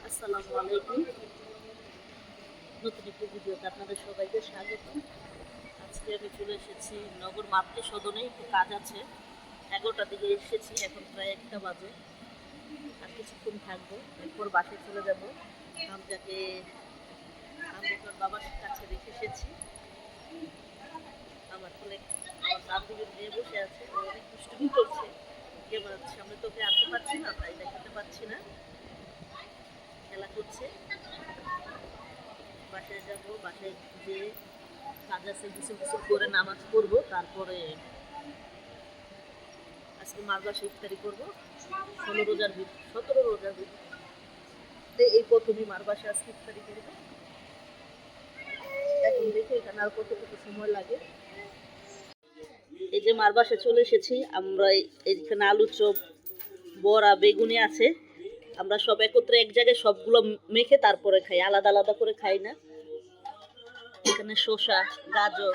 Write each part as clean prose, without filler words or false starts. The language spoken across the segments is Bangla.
আসসালামু আলাইকুম। নতুন একটি ভিডিওতে আপনাদের সবাইকে স্বাগত। আজকে আমি চলে এসেছি নগর মাতৃ সদনে, একটু কাজ আছে। 11টার দিকে এসেছি, এখন প্রায় 1টা বাজে। আর কিছুক্ষণ থাকবো, এরপর বাসায় চলে যাব। হামজাকে ওর বাবার কাছে রেখে এসেছি। আমার কোলে আমার বান্ধবীর মেয়ে বসে আছে, ও অনেক দুষ্টুমি করছে। এবার সামনে তোকে আনতে পারছি না, তাই দেখাতে পারছি না। খেলা করছে। বাসায় যাব, বাসায় গিয়ে কাজ আছে, কিছু কিছু করে নামাজ পড়বো। তারপরে আজকে মার বাসায় ইফতারি করবো। 17 রোজার ভিতরে এই প্রথমে মার বাসায় আজকে ইফতারি করবো। এখন দেখি এখানে আর কতটুকু সময় লাগে। এই যে মার বাসায় চলে এসেছি আমরা। এইখানে আলু চপ, বড়া, বেগুনি আছে। আমরা সব একত্রে এক জায়গায় সবগুলো মেখে তারপরে খাই, আলাদা আলাদা করে খাই না। এখানে শসা, গাজর,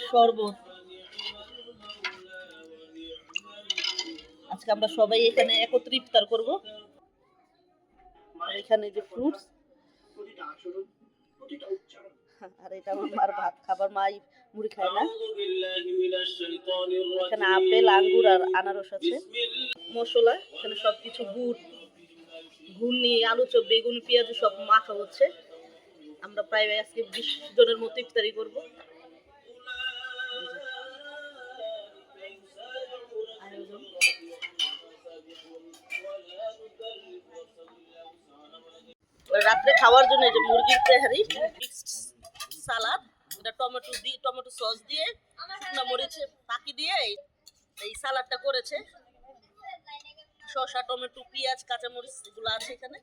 শরবত। আজকে আমরা সবাই এখানে একত্রে ইফতার করব। আর এখানে যে ফ্রুটস, আর এটা আমার মার ভাত খাবার, মাই মুড়ি খায় না। এখানে আপেল, আঙ্গুর আর আনারস আছে। মশলা এখানে সবকিছু, গুড়, ঘুগনি, আলু চপ, বেগুন, পেঁয়াজ সব মাখা হচ্ছে। আমরা প্রায় আজকে 20 জনের মতো ইফতারি করব। রাত্রে খাওয়ার জন্য এই যে মুরগির তেহারি, সালাদ, এটা টমেটো সস দিয়ে, শুকনো মরিচ পাকি দিয়ে এই সালাদটা করেছে। শসা, টমেটো, পেঁয়াজ, কাঁচামরিচ এগুলো আছে এখানে।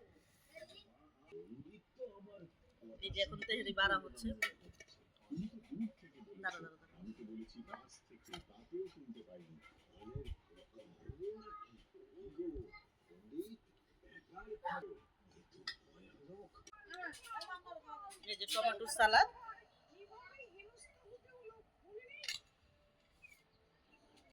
এই যে এখন তেহারি বাড়া হচ্ছে। দাঁড়া দাঁড়া এই যে টমেটো সালাদ,